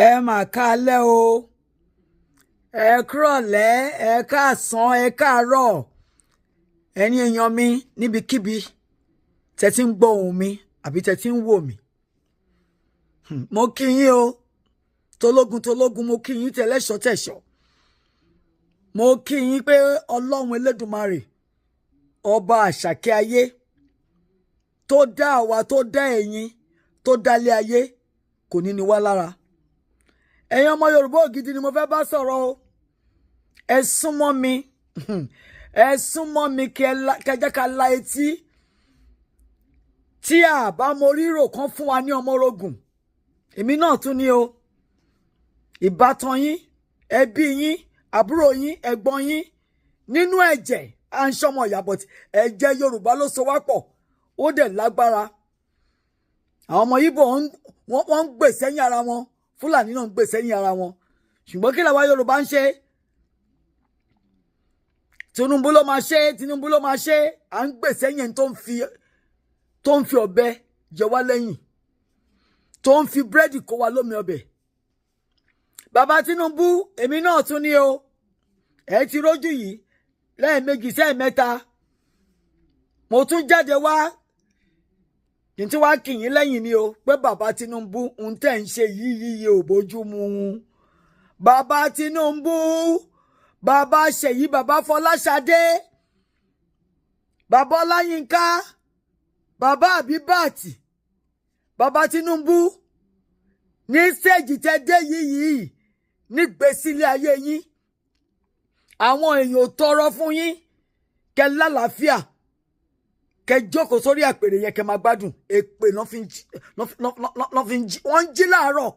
ẹ mà kálẹ́ o, ẹ kúrọ̀lẹ́, ẹ káàsán, ẹ káàárọ̀, ẹ̀yin èèyàn mi níbikíbi tẹ́ ti ń gbọ́ ohùn mi àbí tẹ́ ti ń wò mí. Mo kí yín o, tológun mo kí yín, tẹlẹ́ṣọ̀ tẹ̀ṣọ̀. Mo kí yín pé Ọlọ́run Elédùmarè, ọba àṣàkẹ́ ayé, tó dá àwa, tó dá ẹ̀yin, tó dálé ayé, kò ní ní wá lára. Ẹ̀yin ọmọ Yorùbá ògidì ni mo fẹ́ bá sọ̀rọ̀ o. Ẹ súnmọ́ mi, ẹ súnmọ́ mi kẹjẹ́ ká la etí. Tí a bá mo ríro kan fún wa ní ọmọ orogun, èmi náà tún ní o. Ìbátan yín, ẹbí yín, àbúrò yín, ẹ̀gbọ́n yín, nínú ẹ̀jẹ̀ à ń ṣọmọ ìyàbọ̀ tí ẹ̀jẹ̀ Yorùbá ló so wá pọ̀, ó dẹ̀ lágbára. Àwọn ọmọ Ìgbò wọ́n ń gbè sẹ́yìn ara wọn, Fúlàní náà ń gbè sẹ́yìn ara wọn. Ṣùgbọ́n kí làwa Yorùbá ń ṣe? Tinubu ló máa ṣe, Tinubu ló máa ṣe. À ń gbè sẹ́yìn tó ń fi ọ̀bẹ jẹ wá lẹ́yìn, tó ń fi búrẹ́dì kó wa lómi ọbẹ̀. Bàbá Tinubu, èmi náà tún ní o. Ẹ ti rójú yìí lẹ́ẹ̀mejì sẹ́ẹ̀mẹ́ta. Mo tún jáde wá kí n tí wá kì yín lẹ́yìn ni o, pé bàbá Tinubu ń tẹ̀ ń ṣe yíyí ò bójú mu. Bàbá Tinubu, bàbá Ṣèyí, bàbá Fọláṣadé, bàbá Ọláyínká, bàbá Àbíbàtì, bàbá Tinubu, ní stéèjì tẹ́ dé yìí nígbésílẹ̀ ayé yín. Àwọn èèyàn ò tọrọ fún yín kẹ́ lálàáfíà, kẹ́ jókòó sórí àpèrè yẹn kẹ́ máa gbádùn. Èpè lọ́ fi ń jí, wọ́n ń jí láàárọ̀.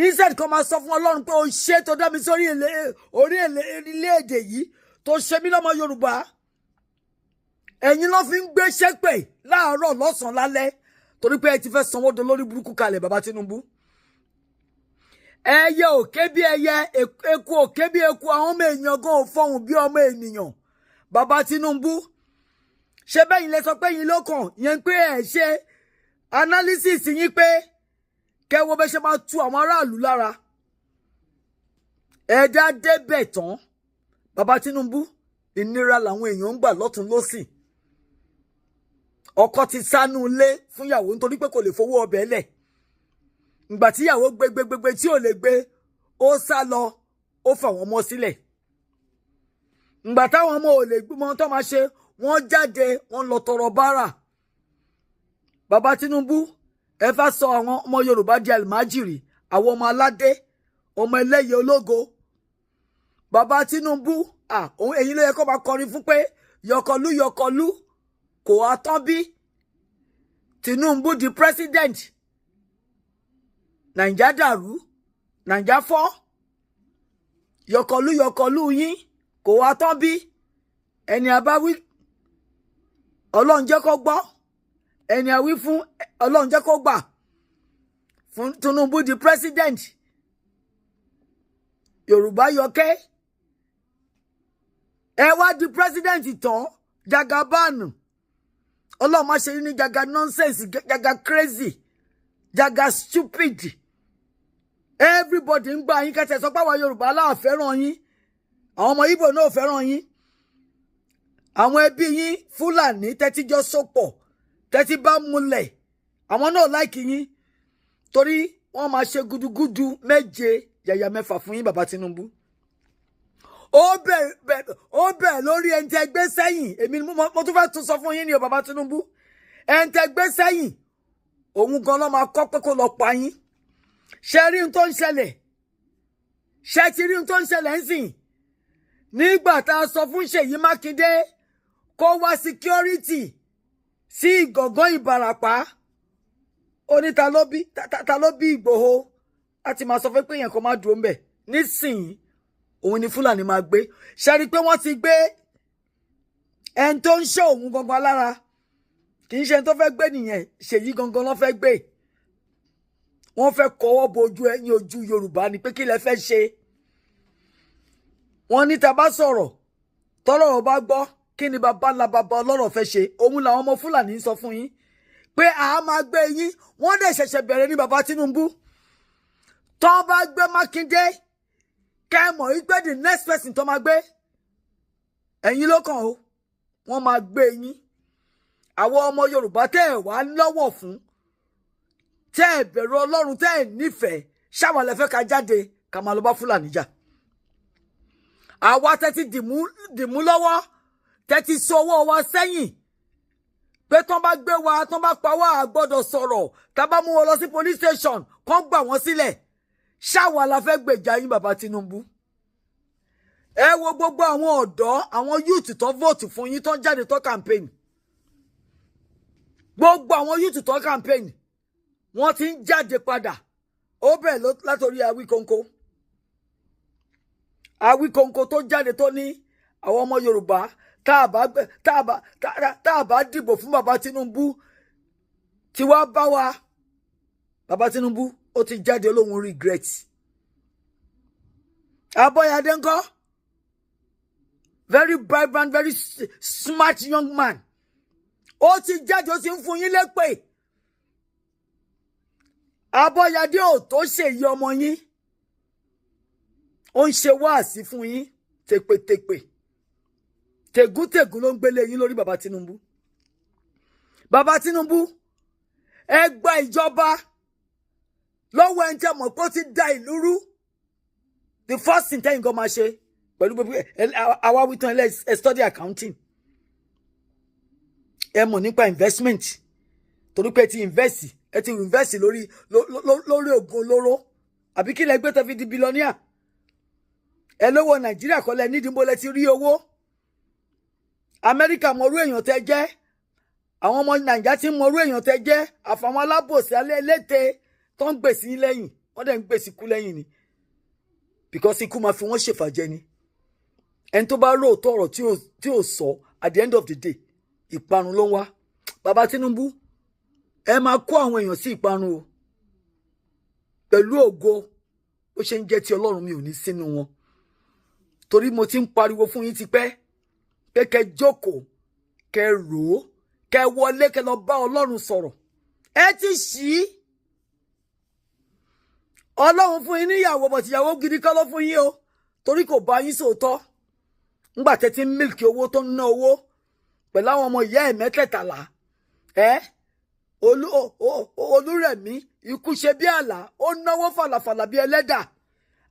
Instead kan máa sọ fún Ọlọ́run pé o ṣé tó dá mi sórí orílẹ̀-èdè yìí, tó ṣe mí lọ́mọ Yorùbá. Ẹ̀yin ló fi ń gbé ṣépè láàárọ̀ lọ́sàn-án lálẹ́, torí pé ẹ ti fẹ́ sanwó do lórí burúkú kalẹ̀ bàbá Tinubu. Ẹyẹ òkè bí ẹyẹ, eku òkè bí eku, àwọn ọmọ èèyàn gan ò fọhùn bí ọmọ ènìyàn. Bàbá Tinubu, ṣé bẹ́yìn lẹ sọ pé yín lókàn yẹn pé ẹ ṣe analysis yín pé kẹwo bẹ ṣe máa tu àwọn aráàlú lára. Ẹ̀dá débẹ̀ tán, bàbá Tinubu, ìnira làwọn èèyàn ń gbà lọ́tún lọ́sì. Ọkọ ti sánú ilé fún ìyàwó nítorí pé kò lè fowó ọbẹ̀ lẹ̀. Ìgbà tí ìyàwó gbé tí ò lè gbé, ó sá lọ, ó fà wọ́n mọ́ sílẹ̀. Ìgbà táwọn ọmọ ò lè gbọ́mọ tó máa ṣe, wọ́n jáde, wọ́n lọ tọrọ bárà. Bàbá Tinubu, ẹ fẹ́ sọ àwọn ọmọ Yorùbá di àlùmájìrì, àwọn ọmọ aládé, ọmọ ẹlẹ́yẹ ológo. Bàbá Tinubu, òun èyí ló yẹ kó máa kọrin fún pé yọkọlú yọkọlú kò wá tán bí. Tinubu di president, Nàìjà dàrú, Nàìjà fọ́. Yọkọlú yọkọlú yín kò wá tán bí. Ẹni àbáwí Ọlọ́run jẹ́ kó gbọ́, ẹni àwí fún Ọlọ́run jẹ́ kó gbà. Fún Tinubu di president, Yorùbá yọkẹ́. Ẹ wá di president tán, jagabanu. Ọlọ́run má ṣe ní jaga nonsense, jaga crazy, jaga stupid. Everybody ń gbà yín kẹsẹ̀ sọ pé àwọn Yorùbá láà fẹ́ràn yín. Àwọn ọmọ Ìgbò náà fẹ́ràn yín. Àwọn ẹbí yín Fúlàní tẹ́tí jọ sopọ̀, tẹ́tí bá múlẹ̀, àwọn náà láìkì yín. Torí wọ́n máa ṣe gudugudu méje yàyà mẹ́fà fún yín bàbá Tinubu. Ó bẹ̀ lórí ẹni tẹ́ gbé sẹ́yìn. Èmi mo tún fẹ́ tún sọ fún yín ní o bàbá Tinubu. Ẹni tẹ́ gbé sẹ́yìn, òun gan ló máa kọ́ pé kó lọ pa yín. Ṣé rí ohun tó ń ṣẹlẹ̀? Ṣé ti rí ohun tó ń ṣẹlẹ̀ ń sìn? Nígbà tá a sọ fún Seyi Makinde kó wá security sí Ìgàngán Ìbàràpá, ó ní ta ló bí Ìgbòho, láti máa sọ fún pé èèyàn kan máa dúró ńbẹ̀. Nísìnyí òun ni Fúlàní máa gbé. Ṣé rí pé wọ́n ti gbé ẹni tó ń ṣe òun gangan lára, kì í ṣe ẹni tó fẹ́ gbé nìyẹn, Ṣèyí gangan ló fẹ́ gbé. Wọ́n fẹ́ kọwọ́ bojú ẹ̀yìn ojú Yorùbá ni pé kí lẹ fẹ́ ṣe. Wọ́n ní tá bá sọ̀rọ̀ tọ́lọ́rọ̀ bá gbọ́, kí ni bàbá ńlá bàbá ọlọ́rọ̀ fẹ́ ṣe. Òun làwọn ọmọ Fúlàní ń sọ fún yín pé a máa gbé yín wọ́n dẹ̀ ṣẹ̀ṣẹ̀ bẹ̀rẹ̀ ní bàbá Tinubu tó bá gbé Mákindé kẹ́ mọ̀ wípé the next person tó máa gbé ẹ̀yin ló kàn o wọ́n máa gbé yín àwọn ọmọ Yorùbá tẹ́ ẹ̀ wá lọ́wọ́ fún tẹ́ ẹ̀ bẹ̀rù Ọlọ́run tẹ́ ẹ̀ nífẹ̀ẹ́ ṣáwọn lẹ fẹ́ ká jáde ká máa lọ bá Fúlàní jà àwa tẹ́tí dìmú lọ́wọ́ tẹ́tí sọ ọwọ́ wa sẹ́yìn pé tán bá gbé wa tán bá pa wá gbọ́dọ̀ sọ̀rọ̀ tá bá mú wọn lọ sí police station kán gbà wọ́n sílẹ̀ ṣáwa la fẹ́ gbèjà yín bàbá Tinubu ẹ wo gbogbo àwọn ọ̀dọ́ àwọn youth tó vote fún yín tó jáde tó campaign gbogbo àwọn youth tó campaign wọ́n ti ń jáde padà ó bẹ̀rẹ̀ látòrí Awíkonko tó jáde tó ní àwọn ọmọ Yorùbá tá a bá dìbò fún bàbá Tinubu tí wàá bá wa bàbá Tinubu ó ti jáde olóhùn regret Abọ́yadé ńkọ́ very vibrant very smart young man ó ti jáde ó ti ń fún yín lépè Abọ́yadé ò tó ṣèyí ọmọ yín ó ń ṣe wáàsí fún yín tèpètèpè tègúntègún ló ń gbélé yín lórí bàbá Tinubu ẹ gba ìjọba lọ́wọ́ ẹni tí a mọ̀ pé ó ti da ìlú rú the first thing tẹ́yìn kan máa ṣe pẹ̀lú gbogbo àwa wí tán ẹ study accounting ẹ mọ̀ nípa investment torí pé ẹ ti invest lórí oògùn olóró àbí kí lẹ gbé tó fi di billionaire ẹ lówó Nàìjíríà kọ́ lẹ nídìí bó lẹ ti rí owó Amẹ́ríkà mọ̀rú èèyàn tẹ́ jẹ́ àwọn ọmọ Nàìjíríà ti mọ̀rú èèyàn tẹ́ jẹ́ àfàwọn alábòsí alẹ́ eléte tó ń gbèsè lẹ́yìn wọ́n dẹ̀ ń gbèsè kú lẹ́yìn ni because ikú máa fi wọ́n ṣèfàjẹ́ ni ẹni tó bá lóòótọ́ ọ̀rọ̀ tí ò sọ at the end of the day ìparun ló ń wá bàbá Tinubu ẹ máa kó àwọn èèyàn sí ìparun o pẹ̀lú ògo ó ṣe ń jẹ́ ti Ọlọ́run mi ò ní sínú wọn torí mo ti ń pariwo fún yín tipẹ́ pé kẹ́ jókòó kẹ́ rò ó kẹ́ wọlé kẹ́ lọ bá Ọlọ́run sọ̀rọ̀ ẹ ti ṣí Ọlọ́run fún yín níyàwó bọ̀ tìyàwó gidi kọ́ ló fún yín o torí kò bá yín sòótọ́ ńgbà tẹ́tí mílìkì owó tó ń ná owó pẹ̀lú àwọn ọmọ ìyá ẹ̀ mẹ́tẹ̀ẹ̀tàlá Olúrẹ̀mí ikú ṣe bí àlá ó náwó fàlàfàlà bí ẹlẹ́dà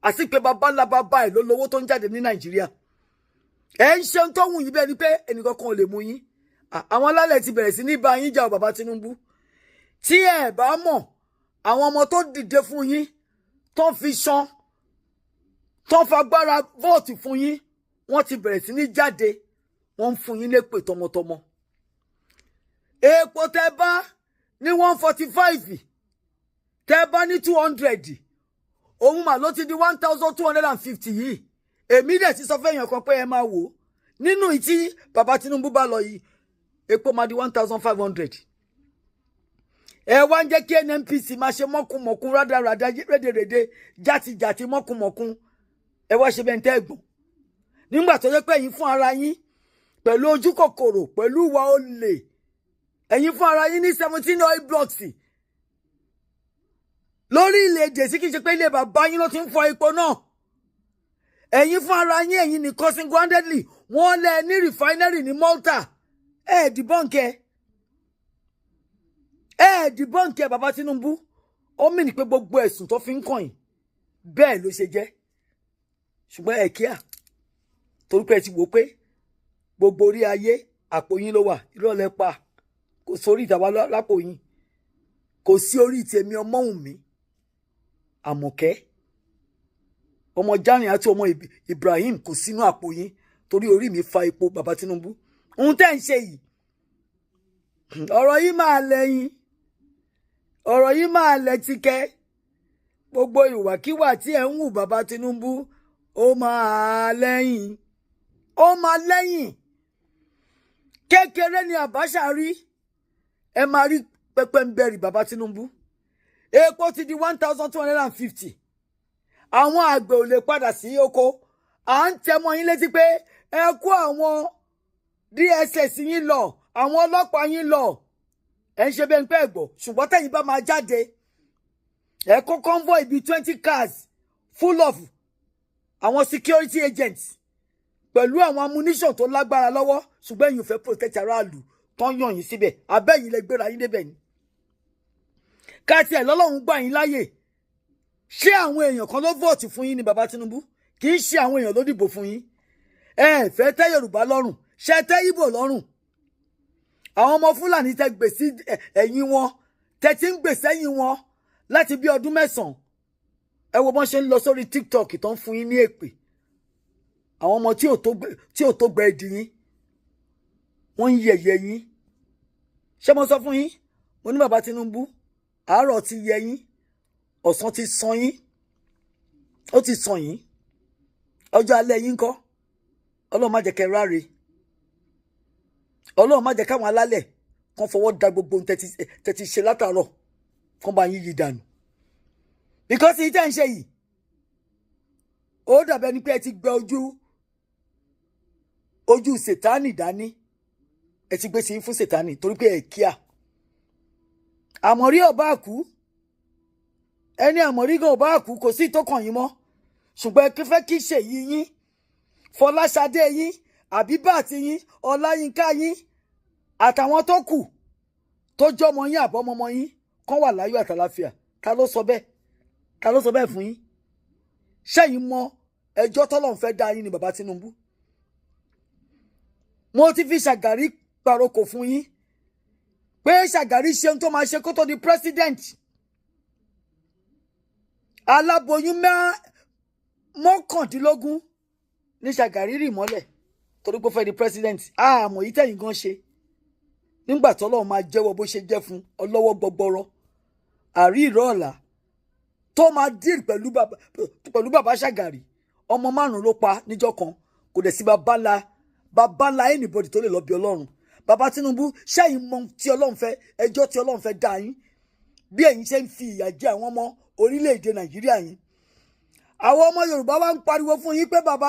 àti pé bàbá ńlá bàbá ẹ̀ ló lówó tó ń jáde ní Nàìjíríà ẹ ń ṣe tó wù yín bẹ́ẹ̀ ni pé ẹnìkan kan ò lè mú yín àwọn alálẹ̀ ti bẹ̀rẹ̀ sí ní bá yín jà bàbá Tinubu tí ẹ bá mọ̀ àwọn ọmọ tó dìde fún yín tó fi ṣan tó fagbára vóòtì fún yín wọ́n ti bẹ̀rẹ̀ sí ní jáde wọ́n ń fún yín lépè tọmọtọmọ epo tẹ́ bá ní 145 tẹ́ bá ní 200 òun mà ló ti di 1250 yìí èmi dẹ̀ ti sọ fẹ́yàn kan pé ẹ máa wò nínú ìtí bàbá Tinubu bá lọ yìí epo máa di 1500 ẹ wá ń jẹ́ kí NNPC máa ṣe mọ́kùnmọ́kùn rádaràdá rédèrèdè játijàti mọ́kùnmọ́kùn ẹ wá ṣe bẹ́ẹ̀ tẹ́ ẹ̀gbọ́n nígbà tó yẹ pé ẹ̀yin fún ara yín pẹ̀lú ojú kòkòrò pẹ̀lú ìwà olè ẹ̀yin fún ara yín ní 17 oil blocks lórí ilẹ̀ èdè sí kì í ṣe pé ilé bàbá yín ló ti ń fọ epo náà ẹ̀yin fún ara yín ẹ̀yin nìkan single-handedly wọ́n lẹ ní refinery ní Malta dìbọ́ǹkẹ́ bàbá Tinubu ó mì ní pé gbogbo ẹ̀sùn tó fi ń kàn yín bẹ́ẹ̀ ló ṣe jẹ́ ṣùgbọ́n ẹ kíá torí pé ẹ ti wò pé gbogbo orí ayé àpò yín ló wà irọ́ lẹ pa kò sórí ìtàwá lápò yín kò sí orí tèmi Ọmọ́wùnmí Àmọ̀kẹ́ ọmọ Jàrin àti ọmọ Ibrahim kò sínú àpò yín torí orí mi fa epo bàbá Tinubu ohun tẹ́ ń ṣe yìí ọ̀rọ̀ yìí máa lẹ́yìn ọ̀rọ̀ yìí máa lẹ́tíkẹ́ gbogbo ìwàkíwà tí ẹ̀ ń hù bàbá Tinubu ó máa lẹ́yìn kékeré ni Abacha rí ẹ máa rí pẹpẹ ń bẹ̀rì bàbá Tinubu epo ti di 1250 àwọn àgbẹ̀ ò lè padà sí oko à ń tẹmọ́ yín létí pé ẹ kó àwọn DSS yín lọ àwọn ọlọ́pàá yín lọ ẹ ń ṣe bẹ́ẹ̀ ń pẹ́ gbọ́ ṣùgbọ́n tẹ̀yin bá máa jáde ẹ kó convoy bíi 20 cars full of àwọn security agents pẹ̀lú àwọn ammunition tó lágbára lọ́wọ́ ṣùgbọ́n ẹ̀yin ò fẹ́ protect aráàlú tán yàn yín síbẹ̀ abẹ́yìn lẹ gbéra yín débẹ̀ ni. káàtì ẹ̀ lọ́lọ́run gbà yín láyè ṣé àwọn èèyàn kan ló vote fún yín ni bàbá Tinubu kì í ṣe àwọn èèyàn ló dìbò fún yín. ẹ fẹ́ tẹ́ Yorùbá lọ́rùn ṣé tẹ́ Ìgbò lọ́rùn. àwọn ọmọ Fúlàní tẹ́ gbè sí ẹ̀yìn wọn tẹ́ ti ń gbè sẹ́yìn wọn láti bí ọdún 9. ẹ wo bọ́n ṣe ń lọ sórí TikTok tó ń fún yín ní èpè. àwọn ọmọ tí ò tó gbẹ ẹdì yín wọ́n ń yẹ̀yẹ́ yín. ṣé mo sọ fún yín mo ní bàbá Tinubu àárọ̀ ti yẹ yín ọ̀sán ti sàn yín ó ti sàn yín ọjọ́ alẹ́ yín kọ́ Ọlọ́run má jẹ́ kẹ́ ráre Ọlọ́run má jẹ́ káwọn alálẹ̀ kan fọwọ́ da gbogbo ohun tẹ́tí ṣe látàárọ̀ kan bá yín yí dànù because èyí tẹ́ ń ṣe yìí ó dàbẹ́ ni pé ẹ ti gbẹ ojú Sètánì dání ẹ ti gbé sí fún Sètánì torí pé ẹ kíá àmọ̀rí ọba àkú ẹni àmọ̀rí gan ọba àkú kò sí ìtókàn yín mọ́ ṣùgbọ́n ẹ fẹ́ kí Ṣèyí yín Fọláṣadé yín Àbíbàtì yín Ọláyínká yín àtàwọn tó kù tó jọmọ yín àbọmọmọ yín kán wà láyọ̀ àtàlàfíà ta ló sọ bẹ́ẹ̀ fún yín ṣẹ́yìn mọ ẹjọ́ tọ́lọ́run fẹ́ dá yín ni bàbá Tinubu mo ti fi Ṣàgàrí paroko fún yín pé Ṣàgàrí ṣe ohun tó máa ṣe kó tó di president aláboyún 19 ní Ṣàgàrí rì mọ́lẹ̀ torí pé ó fẹ́ di president àmọ́ yìí tẹ̀yìn gan ṣe nígbà tọ́lọ́run máa jẹ́wọ́ bó ṣe jẹ́ fún ọlọ́wọ́ gbọgbọrọ àrí ìrọ̀ ọ̀la tó máa deal pẹ̀lú bàbá Ṣàgàrí ọmọ 5 ló pa níjọ́ kan kò dẹ̀ sí bàbá ńlá anybody tó lè lọ bí Ọlọ́run bàbá Tinubu ṣẹ́yìn mọ tí Ọlọ́run fẹ́ ẹjọ́ tí Ọlọ́run fẹ́ dá yín bí ẹ̀yin ṣe ń fi ìyà jẹ àwọn ọmọ orílẹ̀-èdè Nàìjíríà yín àwọn ọmọ Yorùbá wá ń pariwo fún yín pé bàbá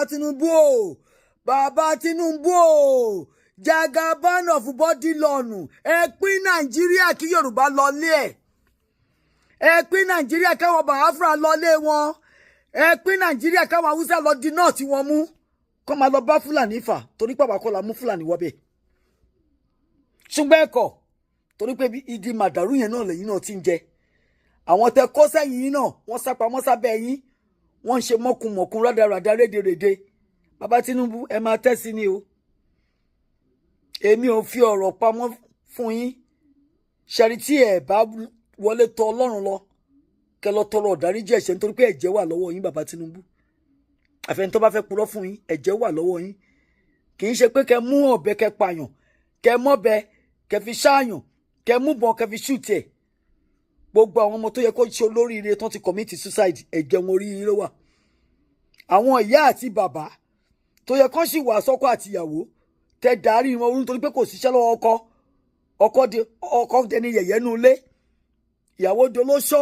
Tinubu o Jagaban of body lọ́nù ẹ pín Nàìjíríà kí Yorùbá lọ lé ẹ pín Nàìjíríà káwọn Biafra lọ lé wọn ẹ pín Nàìjíríà káwọn Haúsá lọ di náà tí wọ́n mú kọ́ máa lọ bá Fúlàní fà torí pàpà kọ́ la mú Fúlàní wọ́bẹ̀ ṣùgbọ́n ẹ̀kọ́ torí pé ìdí màdàrú yẹn náà lẹ́yìn náà ti ń jẹ àwọn tẹ kọ́ sẹ́yìn yín náà wọ́n sápamọ́ sábẹ́ yín wọ́n ń ṣe mọ́kùnmọ̀kùn rádaràdà rédèrèdè bàbá Tinubu ẹ máa tẹ́sí ni o èmi ò fi ọ̀rọ̀ pamọ́ fún yín ṣẹ́rí tí ẹ bá wọlé tọ̀ Ọlọ́run lọ kẹ lọ tọrọ ọ̀dáríjì ẹ̀ṣẹ̀ nítorí pé ẹ̀jẹ̀ wà lọ́wọ́ yín bàbá Tinubu àfẹn tó bá fẹ́ purọ́ fún yín ẹ̀jẹ̀ wà lọ́wọ́ yín kì í ṣe pé kẹ mú ọ̀bẹ kẹ pààyàn kẹ mọ́bẹ kẹ fi ṣáàyàn kẹ mú bọ́n kẹ fi ṣùtì ẹ̀ gbogbo àwọn ọmọ tó yẹ kó ṣe olóríire tán ti commit suicide ẹ̀jẹ̀ wọn orí yín ló wà àwọn ìyá àti bàbá tó yẹ kán sì wà sọ́kọ àtìyàwó tẹ darí wọn orú nítorí pé kò síṣẹ́ lọ́wọ́ ọkọ dẹni yẹ̀yẹ́ nu ilé ìyàwó dolóṣó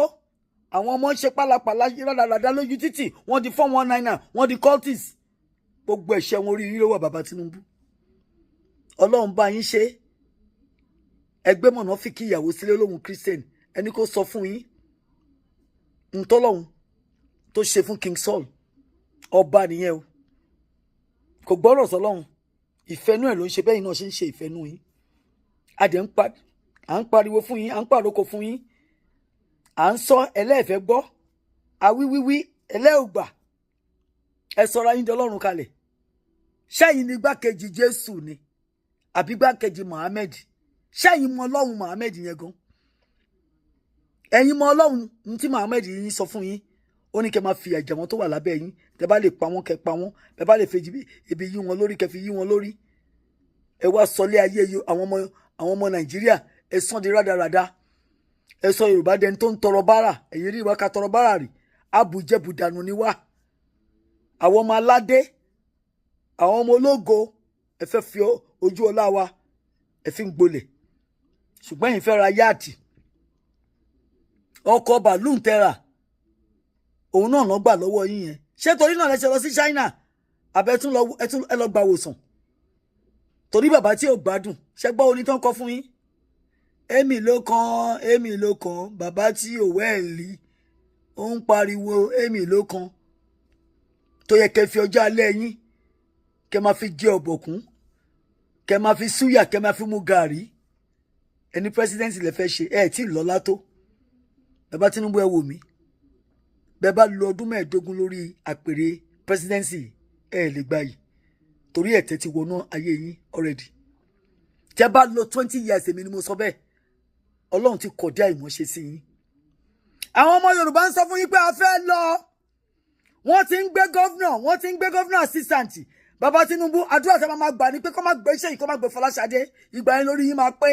àwọn ọmọ ń ṣe pálapàla rádaràdá lójú títì wọ́n di 4199 wọ́n di cultists gbogbo ẹ̀ṣẹ̀ wọn orí yín ló wà bàbá Tinubu Ọlọ́run bá yín ṣe ẹgbẹ́ mọ̀nà fi kí ìyàwó sílé lóhun Christian ẹni kó sọ fún yín ntọ́lọ́hun tó ṣe fún King Saul ọba nìyẹn o kò gbọ́rọ̀ sọlọ́hun ìfẹ́nú ẹ̀ ló ń ṣe bẹ́yìn náà ṣe ń ṣe ìfẹ́nú yín à ń pariwo fún yín à ń pàrókò fún yín à ń sọ ẹlẹ́ẹ̀fẹ́ gbọ́ àwíwíwí ẹlẹ́ògbà ẹ sọra yín dọlọ́run kalẹ̀ ṣẹ́yìn ní gbákejì Jésù ni àbí gbákejì Mohammed ṣẹ́yìn mọ Ọlọ́run Mohammed yẹn gan ẹ̀yin mọ Ọlọ́run ní tí Mohammed yín sọ fún yín ó ní kẹ́ máa fi ẹ̀jẹ̀ wọn tó wà lábẹ́ yín tẹ́ bá lè pa wọ́n kẹ́ pa wọ́n tẹ́ bá lè fi ebi yí wọn lórí kẹ́ fi yí wọn lórí ẹ wá sọlé ayé àwọn ọmọ Nàìjíríà ẹ sàn di rádaràda ẹ sọ Yorùbá dẹni tó ń tọrọ bárà ẹ̀yin rí ìwà ká tọrọ bárà rí abùjẹbù dànù ni wá àwọn ọmọ aládé àwọn ọmọ ológo ẹ fẹ́ fi ojú ọlá wa ẹ fi ń gbolẹ̀ ṣùgbọ́n ẹ̀yin fẹ́ ra yáàtì ọkọ̀ bàálù ń tẹ́ra òun náà gbà lọ́wọ́ yín yẹn ṣé torí náà lẹ ṣe lọ sí China àbẹ̀tún ẹ lọ gba wòsàn torí bàbá tí ò gbádùn ṣe gbọ́ orin tó ń kọ fún yín èmi ló kan bàbá tí òwe ẹ̀ lì ó ń pariwo èmi ló kan tó yẹ kẹ́ fi ọjọ́ alẹ́ yín kẹ́ máa fi jẹ ọ̀bọ̀kún kẹ́ máa fi súyà kẹ́ máa fi mú gàrí ẹni president lè fẹ́ ṣe ẹ̀ tí lọ́lá tó bàbá Tinubu ẹ wò mí bẹ́ẹ̀ bá lo ọdún 15 lórí àpèrè presidency ẹ̀ lè gbà yìí torí ẹ̀tẹ́ ti wọnú ayé yín already tẹ́ bá lo 20 years èmi ni mo sọ bẹ́ẹ̀ Ọlọ́run ti kọjá ìmọ̀ṣe sí yín àwọn ọmọ Yorùbá ń sọ fún yín pé a fẹ́ lọ wọ́n ti ń gbé governor assistant bàbá Tinubu àdúrà tẹ́ máa gbà ní pé kó má gbé iṣẹ́ yìí kó má gbé Fọláṣadé ìgbà yẹn lórí yín máa pé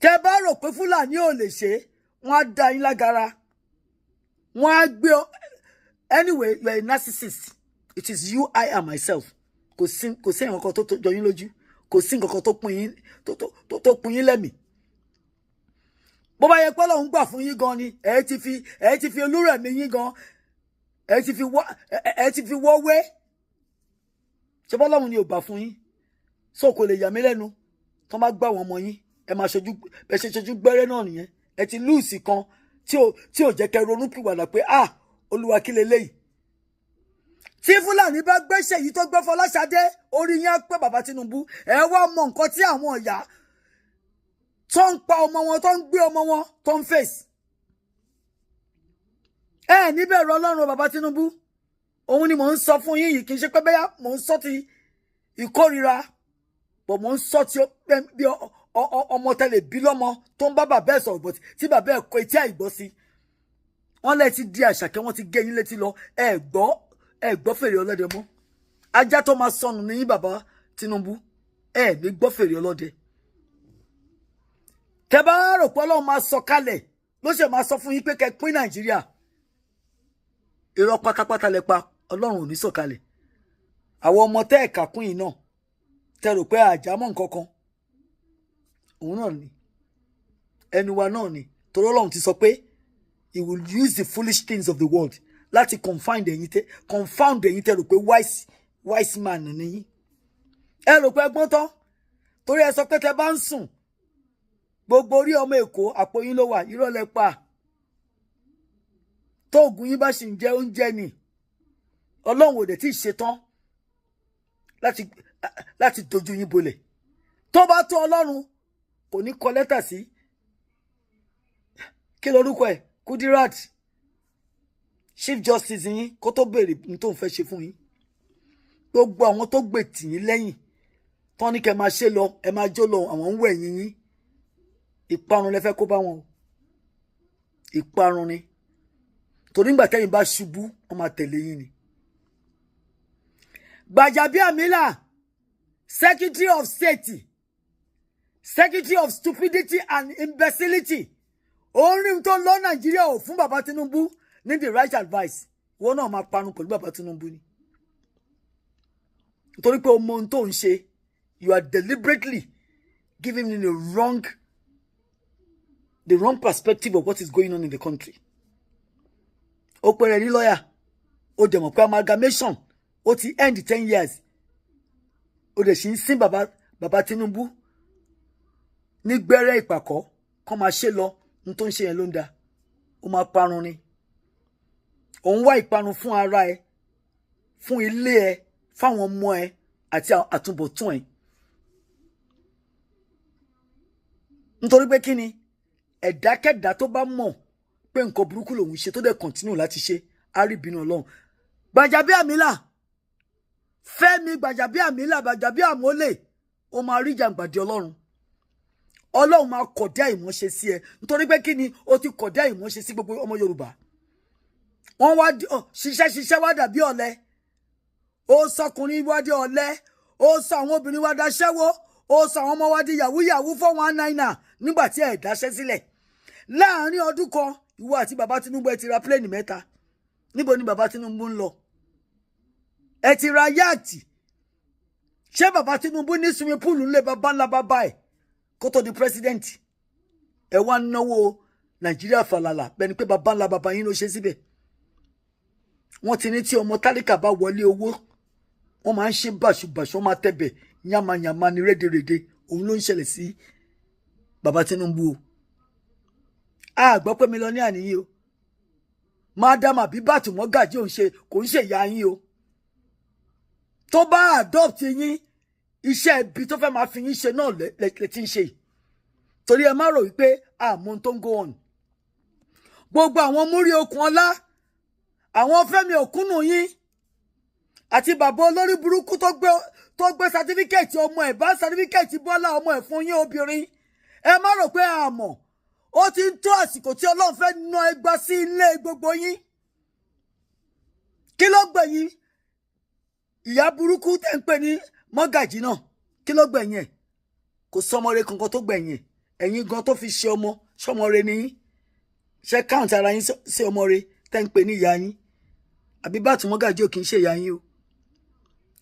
tẹ́ bá rò pé Fúlàní ò lè ṣe wọ́n á dá yín lágara wọ́n á gbé anyway you are a narcissist it is you I am myself kò sí nǹkan kan tó jọ yín lójú kò sí nǹkan kan tó pin yín lẹ́mìí bó bá yẹ pé Ọlọ́run gbà fún yín gan ni ẹ ti fi Olúrẹ̀mí yín gan ẹ ti fi wọ́wé ṣé bọ́lọ́run ni ò gbà fún yín so kò lè yà mí lẹ́nu tó má gbà wọ́n ọmọ yín ẹ máa ṣojú ẹ ṣe ṣojú gbẹ́rẹ́ náà nìyẹn ẹ ti lùsì kan tí ò jẹ́ kẹ́ ronú pìwàdà pé Olúwa kí leléyìí tí Fúlàní bá gbéṣẹ́ yìí tó gbé Fọláṣadé orí yín á pé bàbá Tinubu ẹ wá mọ nǹkan tí àwọn ìyá tó ń pa ọmọ wọn tó ń gbé ọmọ wọn tó ń fèsì níbẹ̀rù Ọlọ́run bàbá Tinubu òun ni mò ń sọ fún yín yìí kì í ṣe pé bẹ́yà mò ń sọ ti ìkórira bọ̀ mò ń sọ ti bí ọmọ tẹ́lẹ̀ bí lọ́mọ tó ń bá bàbá ẹ̀ sọ̀rọ̀ bọ̀ tí bàbá ẹ̀ kọ etí àìgbọ́ sí wọ́n lẹ́ ti di Àṣàkẹ́ wọ́n ti gé yín létí lọ ẹ gbọ́ fèrè ọlọ́dẹ mọ́ ajá tó máa sọnù ní yín bàbá Tinubu ẹ ní gbọ́ fèrè ọlọ́dẹ tẹ́ bá rò pé Ọlọ́run máa sọ kalẹ̀ ló ṣe máa sọ fún yín pé kẹ́ pín Nàìjíríà irọ́ pátápátá lẹ pa Ọlọ́run ò ní sọ̀kalẹ̀ àwọn ọmọ tẹ́ ẹ̀ka kún yìí náà tẹ́ rò pé àjámọ́ nǹkan kan òun náà ni ẹnu wa náà ni torí Ọlọ́run ti sọ pé he will use the foolish things of the world láti confound ẹ̀yin tẹ́ rò pé wise man ni yín ẹ rò pé ẹgbọ́n tán torí ẹ sọ pé tẹ́ bá ń sùn gbogbo orí ọmọ Èkó àpò yín ló wà irọ́ lẹ pa tóògùn yín bá sì ń jẹ oúnjẹ ni Ọlọ́run ò dẹ̀ tí ì ṣetán láti dojú yín bolẹ̀ tó bá tó Ọlọ́run kò ní kọ lẹ́tà sí kí lorúkọ ẹ̀ Kudirat Chief Justice yín kó tó béèrè ní tó ń fẹ́ ṣe fún yín gbogbo àwọn tó gbè tì yín lẹ́yìn tán ní kẹ́ máa ṣe lọ ẹ máa jó lọ àwọn ń wẹ̀ yín ìparun lẹ fẹ́ kó bá wọn ìparun ni torí nígbà tẹ́yìn bá ṣubú wọ́n máa tẹ̀lé yín ni. Gbajabiamila Secretary of State Secretary of Stupidity and Imbecility orin tó lọ Nàìjíríà ò fún bàbá Tinubu ní the right advice wọn náà máa parun pẹ̀lú bàbá Tinubu ni nítorí pé ọmọ ohun tó ń ṣe you are deliberately giving him the wrong perspective of what is going on in the country. Ó pèrè ní lawyer ó dẹ̀ mọ̀ pé amalgamation ó ti end 10 years ó dẹ̀ sì ń sin bàbá Tinubu ní gbẹ́rẹ́ ìpàkọ́ kọ́ máa ṣe lọ ní tó ń ṣe yẹn ló ń da ó máa parun ni òun wá ìparun fún ara ẹ fún ilé ẹ fáwọn ọmọ ẹ àti àtúbọ̀tún ẹ nítorí pé kí ni ẹ̀dákẹ́dá tó bá mọ̀ pé nǹkan burúkú lòun ṣe tó dẹ̀ continue láti ṣe àríbínú Ọlọ́run Gbajabiamila Fẹ́mi Gbajabiamila Gbajabiamole ó máa rí jàǹgbàdì Ọlọ́run máa kọ̀dá ìmọ̀ṣe sí ẹ nítorí pé kí ni ó ti kọ̀dá ìmọ̀ṣe sí gbogbo ọmọ Yorùbá wọ́n wá ṣiṣẹ́ wá dàbí ọ̀lẹ ó sọkùnrin wá di ọ̀lẹ ó sọ àwọn obìnrin wá daṣẹ́wó ó sọ àwọn ọmọ wá di yahoo 419 nígbà tí ẹ̀ dáṣẹ́ sílẹ̀ láàárín ọdún kan ìwọ àti bàbá Tinubu ẹ ti ra pléènì 3 níbo ni bàbá Tinubu ń lọ ẹ ti ra yáàtì ṣé bàbá Tinubu ní swimming pool ńlẹ̀ bàbá ńlá bàbá ẹ̀ kó tó di president ẹ wá náwó Nàìjíríà fàlàlà bẹ́ni pé bàbá ńlá bàbá yín ló ṣe síbẹ̀ wọ́n ti ní tí ọmọ tálíkà bá wọlé owó wọ́n máa ń ṣe bàṣubàṣu wọ́n máa tẹ̀bẹ̀ yàmàyàmà ní rédèrèdè òun ló ń ṣẹlẹ̀ sí bàbá Tinubu o. A gbọ́ pé mílíọ̀nìà nìyí o. Madam Abibat Mogaji kò ń ṣe ìyá yín o. Tó bá adopt yín, iṣẹ́ ibi tó fẹ́ máa fi yín ṣe náà lẹ ti ń ṣe. Torí ẹ má rò wípé àmọ́ tó ń go on. Gbogbo àwọn múrí okùn ọlá, àwọn Fẹ́mi Òkúnnù yín, àti bàbá olórí burúkú tó gbé certificate ọmọ ẹ̀ bá certificate Bọ́lá ọmọ ẹ̀ fún yín obìnrin. Ẹ má rò pé àmọ́. Ó ti ń tó àsìkò tí Ọlọ́run fẹ́ ná ẹgbà sí ilé gbogbo yín. Kí ló gbẹ̀yìn? Ìyá burúkú tẹ́ ń pè ní Mọ́gàjí náà. Kí ló gbẹ̀yìn ẹ̀? Kò sọmọre kankan tó gbẹ̀yìn ẹ̀. Ẹ̀yin gan tó fi ṣe ọmọ, ṣọmọre ni yín. Ṣé count ara yín sí ọmọre tẹ́ ń pè ní ìyá yín? Abibat Mogaji ò kì í ṣe ìyá yín o.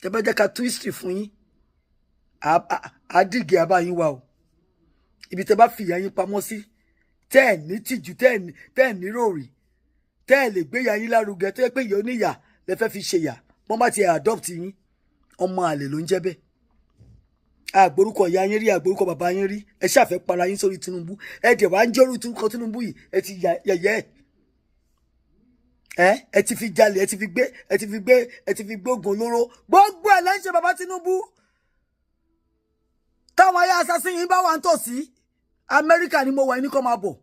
Tẹ́ bá jẹ́ ká tú history fún yín. Àdìgì àbá yín wà o. Ibi tẹ́ bá fi ìyá yín pamọ́ sí. Tẹ́ ẹ̀ ní tìjú, tẹ́ ẹ̀ ní ròrì. Tẹ́ ẹ̀ lè gbé ìyá yín lárugẹ tó yẹ pé ìyá oníyà lẹ fẹ́ fi ṣe ìyá. Wọ́n bá ti adopt yín, ọmọ àlè ló ń jẹ́ bẹ́ẹ̀. Àgbórúkọ ìyá yín rí, àgbórúkọ bàbá yín rí. Ẹ ṣàfẹ́ para yín sórí Tinubu. Ẹ dẹ̀ wá ń jẹ́rú Tinubu yìí. Ẹ ti yẹ̀yẹ́ ẹ̀. Ẹ ti fi jalè, ẹ ti fi gbé oògùn olóró. Gbogbo ẹ̀ lẹ́ ń ṣe bàbá Tinubu. Táwọn ayé assassin yín bá wà ń tòsí. Amẹ́ríkà ni mo wà ní kó máa bọ̀.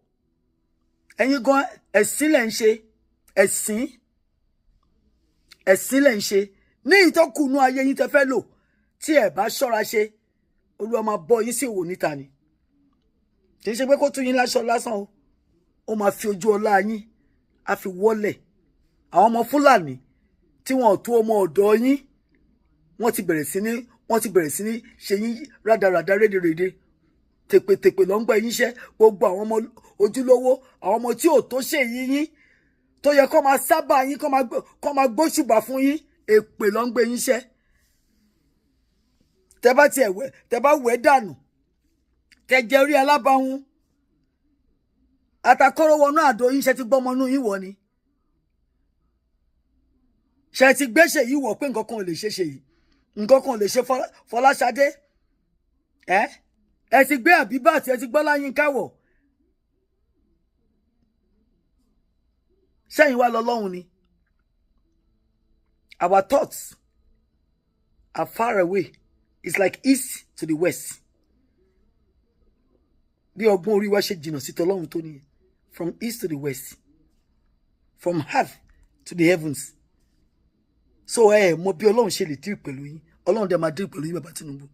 Ẹ̀yin gan ẹ̀sìn lẹ̀ ń ṣe. Ẹ̀sìn lẹ̀ ń ṣe. Ní ìtọ́kùnú ayé yín tẹ́ fẹ́ lò. Tí ẹ bá ṣọ́ra ṣe, Olúwa máa bọ́ yín sí òwò níta ni. Kì í ṣe pé kó tún yín láṣọ lásán o. Ó máa fi ojú ọlá yín, á fi wọ́lẹ̀. Àwọn ọmọ Fúlàní tí wọn ò tó ọmọ ọ̀dọ̀ yín, wọ́n ti bẹ̀rẹ̀ sí ní ṣe yín rádaràda rédèrèdè. Tèpètèpè ló ń gbé yín ṣẹ́. Gbogbo àwọn ọmọ ojúlówó, àwọn ọmọ tí ò tó ṣe yín tó yẹ kó máa sábà yín, kó máa gbóṣùbà fún yín, èpè ló ń gbé yín ṣẹ́. Tẹ́ bá wẹ̀ dànù, tẹ́ jẹ orí alábàáhùn, àtàkọ́rọ̀ wọnú àdó yín, ṣe ti gbọ́mọ inú yín wọ̀ ni. Ṣe ti gbéṣe yìí wọ̀ pé nǹkan kan ò lè ṣe yìí, nǹkan kan ò lè ṣe Fọláṣadé. Ẹ ti gbé Abibat, ẹ ti gbọ́ Láyínká wọ̀. Ṣẹ́yìn wá lọ́lọ́run ni. Our thoughts are far away. It's like east to the west. Bí ọgbọ́n orí wa ṣe jìnnà sí tọlọ́run tó nìyẹn. From east to the west. From earth to the heavens. So mọ bí Ọlọ́run ṣe lè dì pẹ̀lú yín. Ọlọ́run dẹ̀ máa dì pẹ̀lú yín bàbá Tinubu.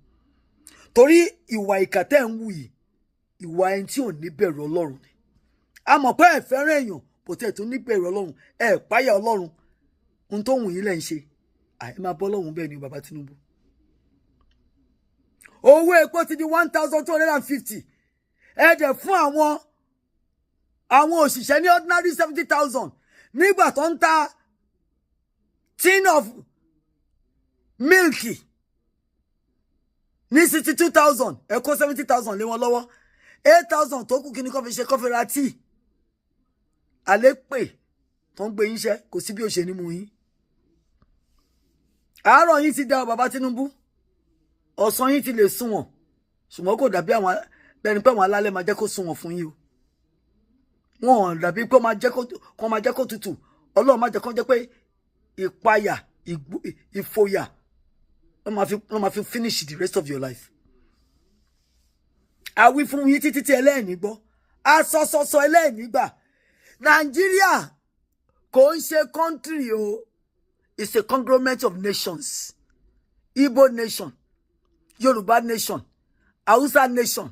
Torí ìwà ìkà tẹ́ ń wù yìí, ìwà ẹni tí ò ní bẹ̀rù Ọlọ́run ni. A mọ̀ pé ẹ fẹ́ràn èèyàn, bó tẹ̀ tún ní bẹ̀rù Ọlọ́run, ẹ páyà Ọlọ́run. Ohun tó wù yín lẹ́ ń ṣe. Àì máa bọ́ Ọlọ́run bẹ́ẹ̀ ni bàbá Tinubu. Owó epo ti di 1,250. Ẹ dẹ̀ fún àwọn òṣìṣẹ́ ní ordinary 70,000. Nígbà tó ń ta tin of milk ní 62,000, ẹ kó 70,000 lé wọn lọ́wọ́. 8,000 tó kù kí ni kó fi ṣe kó fi ra tíì. Alẹ́ pè tó ń gbé yín ṣẹ́, kò sí bí ó ṣe ní mú yín. Àárọ̀ yín ti dá bàbá Tinubu. Ọ̀sán yín ti lè sunwọ̀n. Ṣùgbọ́n kò dàbí bẹ́ẹ̀ ni pé àwọn alálẹ̀ máa jẹ́ kó sunwọ̀n fún yín o. Wọ́n dàbí pé máa jẹ́ kó tutù. Ọlọ́run máa jẹ́ kó jẹ́ pé ìpayà, ìfòyà ló máa fi finish the rest of your life. Àwí fún yín títí tí ẹlẹ́ẹ̀ní gbọ́. Asọ́sọ́sọ́ ẹlẹ́ẹ̀ní gbà. Nàìjíríà kò ń ṣe country o. It's a conglomerate of nations. Igbo nation, Yoruba nation, Hausa nation,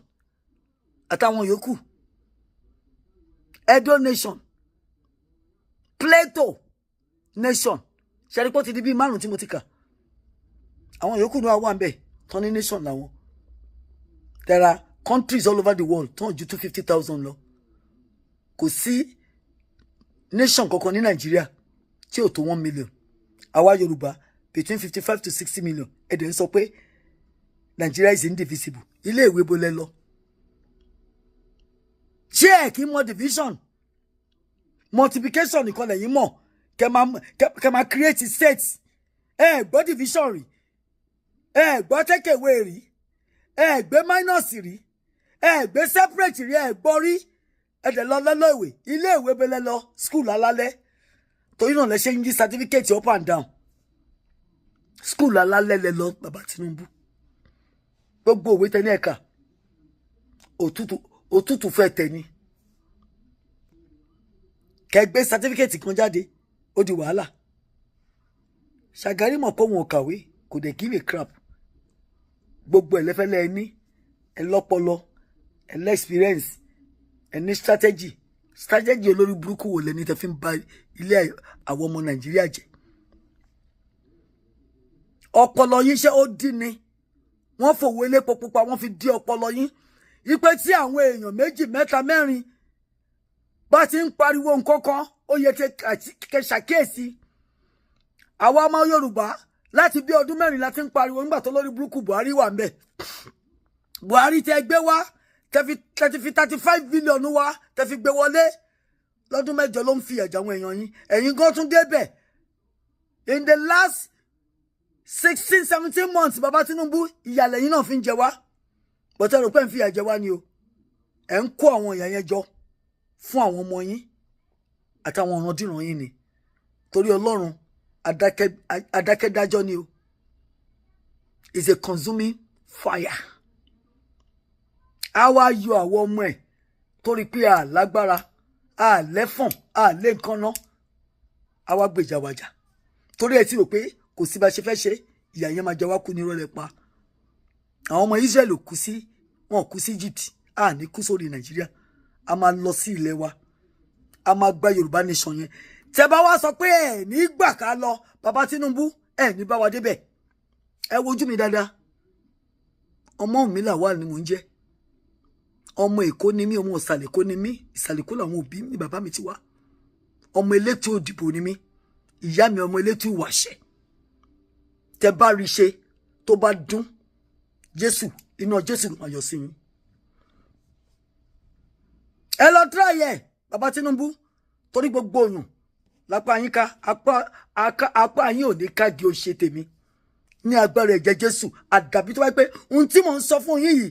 àtàwọn yòókù. Edo nation, Plateau nation. Ṣẹ́rípọ́ ti di bí 5 tí mo ti kà. Àwọn yòókù náà wà ńbẹ̀, tán ní nation làwọn. There are countries all over the world tán ju 250,000 lọ. Kò sí nation kankan ní Nàìjíríà tí ò tó 1 million. Àwa Yorùbá between 55 to 60 million. Ẹ̀dẹ̀ ń sọ pé Nigeria is indivisible. Ilé ìwé bo lẹ lọ. Ṣé ẹ kì í mọ division? Multiplication nìkan lẹ̀yin mọ̀. Kẹ máa create states. Gbọ́ division rí. Gbọ́ take away rí. Gbé minus rí. gbé separate rí gbọ́ rí ẹ̀dẹ̀ lọ lọ́lọ́ ìwé ilé ìwé bẹ́lẹ̀ lọ school alálẹ́ torí náà lẹ ṣe ń yí certificate up and down school alálẹ́ lẹ lọ bàbá Tinubu gbogbo òwe tẹ ní ẹ̀ka òtútù fẹ́ tẹ ni kẹgbẹ́ certificate kan jáde ó di wàhálà Ṣàgárí mọ̀ pé òun ò kàwé kò dẹ̀ give a crap gbogbo ẹ̀lẹ́fẹ́lẹ́ ẹni ẹlọ́pọlọ ẹlẹ́ experience ẹni strategy olórí burúkú wò lẹ́ni tẹ́ fi ń ba ilé àwọn ọmọ Nàìjíríà jẹ́ ọpọlọ yín ṣe ó dín ni wọ́n fòwé lépo pupa wọ́n fi dí ọpọlọ yín ipe tí àwọn èèyàn méjì mẹ́ta mẹ́rin bá ti ń pariwo nǹkan kan ó yẹ kẹ ṣàkíyèsí àwa ọmọ Yorùbá láti bí ọdún mẹ́rin láti ń pariwo nígbà tó lórí burúkú Buhari wà ńbẹ̀ Buhari tẹ́ gbé wá tẹ́ fi 35 billion wá tẹ́ fi gbé wọlé lọ́dún mẹ́jọ ló ń fi ẹ̀jẹ̀ àwọn èèyàn yín ẹ̀yin gan tún débẹ̀ in the last 16-17 months bàbá Tinubu ìyàlẹ̀ yín náà fi ń jẹ wá bọ́tẹ́ rò pé ń fi ẹ̀jẹ̀ wá ni o ẹ̀ ń kó àwọn ìyà yẹn jọ fún àwọn ọmọ yín àtàwọn ọ̀randíran yín ni torí Ọlọ́run adákẹ́dájọ́ ni o is a consuming fire a wá yọ àwọn ọmọ ẹ̀ torí pé a lágbára a lẹ́fọ̀n a lé nǹkan ná a wá gbèjà wàjà torí ẹ ti rò pé kò sí bá ṣe fẹ́ ṣe ìyà yẹn máa jẹ wá kú ní rọlẹ̀ pa àwọn ọmọ Israel kú sí wọn kú sí Egypt a ní kú sórí Nàìjíríà a máa lọ sí ilẹ̀ wa a máa gba Yorùbá nation yẹn tẹ́ bá wá sọ pé ẹ ní gbà ká lọ bàbá Tinubu ẹ ní bá wa débẹ̀ ẹ wojú mi dáadáa ọmọ mi là wà ní mò ń jẹ́ ọmọ Èkó ni mí ọmọ Ìsàlẹ̀ Èkó ni mí Ìsàlẹ̀ Èkó làwọn òbí mi bàbá mi ti wá ọmọ elétò òdìbò ni mí ìyá mi ọmọ elétò ìwàṣẹ tẹ́ bá rí ṣe tó bá dún Jésù iná Jésù ló máa yọ sí yín ẹ lọ try ẹ bàbá Tinubu torí gbogbo òyàn lápá yín ká apá yín ò ní ká di ó ṣe tèmi ní agbára ẹ̀jẹ̀ Jésù àdàbí tó wáyé pé ohun tí mò ń sọ fún yín yìí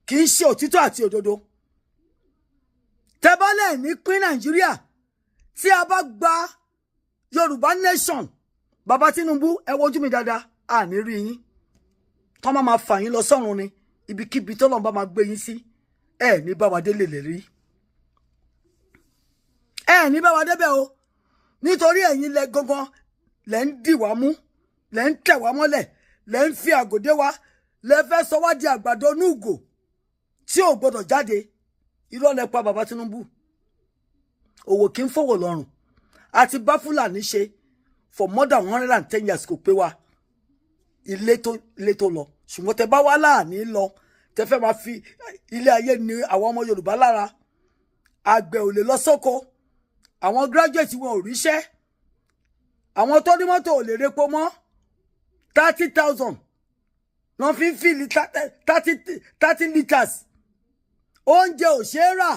kì í ṣe òtítọ́ àti òdodo tẹ́bálẹ̀ ní pín Nàìjíríà tí a bá gba Yorùbá nation bàbá Tinubu ẹ wojú mi dáadáa a ní rí yín tọ́ máa fà yín lọ sọ́run ni ibikíbi tọ́lọ́run bá máa gbé yín sí ẹ ní bá wa délé lè rí ẹ ní bá wa débẹ̀ o nítorí ẹ̀yin lẹ gangan lẹ ń dì wá mú lẹ ń tẹ̀ wá mọ́lẹ̀ lẹ ń fi àgòdé wa lẹ fẹ́ sọ wá di àgbàdo núùgò tí ò gbọdọ̀ jáde irọ́ lẹ pa bàbá Tinubu òwò kí ń fọwọ́ lọ́rùn àti bá Fúlàní ṣe for more than 110 years kò pé wa ilé tó lọ ṣùgbọ́n tẹ bá wá láàní lọ tẹ fẹ́ máa fi ilé ayé ní àwọn ọmọ Yorùbá lára àgbẹ̀ ò lè lọ sóko àwọn graduate wọn ò ríṣẹ́ àwọn tó ní mọ́tò ò lè repo mọ́ 30,000 wọ́n fi ń fìlì 30 litres oúnjẹ ò ṣe é rà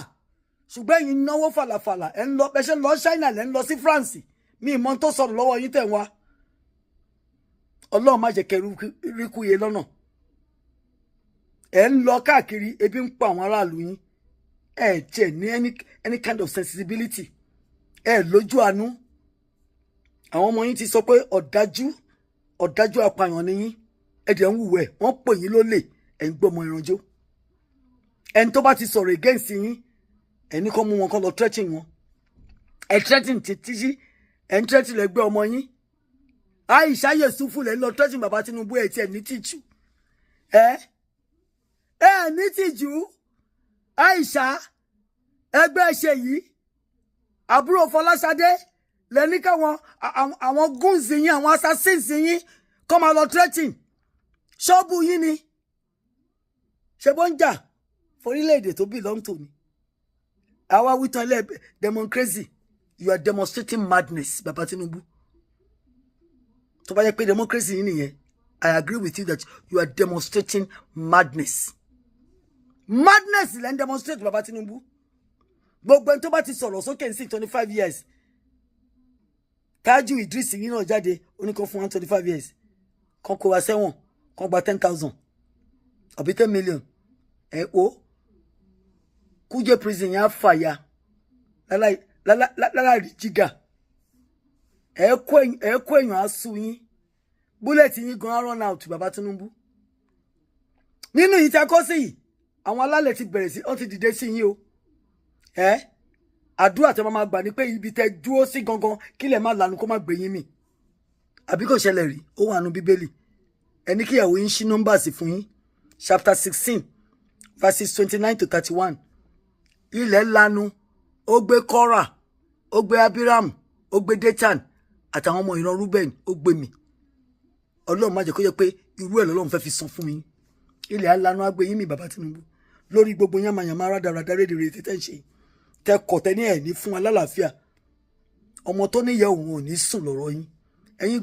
ṣùgbọ́n ẹ̀yin náwó fàlàfàlà ẹ̀ ń lọ bẹ́ṣẹ́ lọ China lẹ́ ń lọ sí France mi ìmọ̀ tó sọ̀rọ̀ lọ́wọ́ yín tẹ̀ wá Ọlọ́run má jẹ́ kẹ́ ríkúye lọ́nà ẹ̀ ń lọ káàkiri ebi ń pa àwọn aráàlú yín ẹ̀ tiẹ̀ ní any kind of sensibility ẹ̀ lójú àánú àwọn ọmọ yín ti sọ pé ọ̀dájú apààyàn ni yín ẹ̀dẹ̀ ń wùwẹ̀ wọ́n pè yín lólè ẹ̀ ń gbọ́mọ ìrànjó ẹni tó bá ti sọ̀rọ̀ against yín ẹni kan mú wọn kan lọ threatening wọn ẹ̀ threatening títí ẹ̀ ń threatening lẹ́gbẹ́ ọmọ yín Aisha Yesufu lẹ́ ń lọ threatening bàbá Tinubu ẹ̀ tí ẹ̀ ní tìjú ẹ̀ ní tìjú Aisha ẹgbẹ́ ṣe yìí àbúrò Fọláṣadé lẹ́ni káwọn àwọn goons yín àwọn assassins yín kọ́ máa lọ threatening ṣọ́ọ̀bù yín ni ṣe bó ń jà forílẹ̀-èdè tó belong to ni àwa wítan ilẹ̀ democracy you are demonstrating madness bàbá Tinubu tó bá yẹ pé democracy yín nìyẹn I agree with you that you are demonstrating madness lẹ́ ń demonstrate bàbá Tinubu gbogbo ẹni tó bá ti sọ̀rọ̀ sókè ní sí 25 years Tájù Idris yín náà jáde oníkan fún 125 years kan kó wa sẹ́wọ̀n kan gba 10,000 àbí 10 million o Kuje prison yẹn á fàya láláì jígà ẹ kó èèyàn á sú yín búlẹ̀tì yín gan run out bàbá Tinubu nínú yìí tẹ́ kó sí yìí àwọn alálẹ̀ ti bẹ̀rẹ̀ sí ó ti dìde sí yín o àdúrà tẹ́ máa gbà ní pé ibi tẹ́ dúró sí gangan kílẹ̀ má lanu kó má gbé yín mì àbí kò ṣẹlẹ̀ rí ó wà nínú Bíbélì ẹni kíyàwó yín ṣí nọ́mbàsì fún yín chapter 16 verses 29 to 31 ilẹ̀ lanu ó gbé Kórà ó gbé Abiram ó gbé Dátánì àtàwọn ọmọ ìran Rúbẹ́nì ó gbé mì Ọlọ́run má jẹ́ kó jẹ́ pé irú ẹ̀ lọ́lọ́run fẹ́ fi san fún yín ilẹ̀ alanu á gbé yín mì bàbá Tinubu lórí gbogbo yàmàyàmà rádaràdà rédèrè tẹ́ ń ṣe tẹ́ kọ̀ tẹ́ ní ẹ̀ ní fún alálàáfíà ọmọ tó níyà òun ò ní sùn lọ́rọ̀ yín ẹ̀yin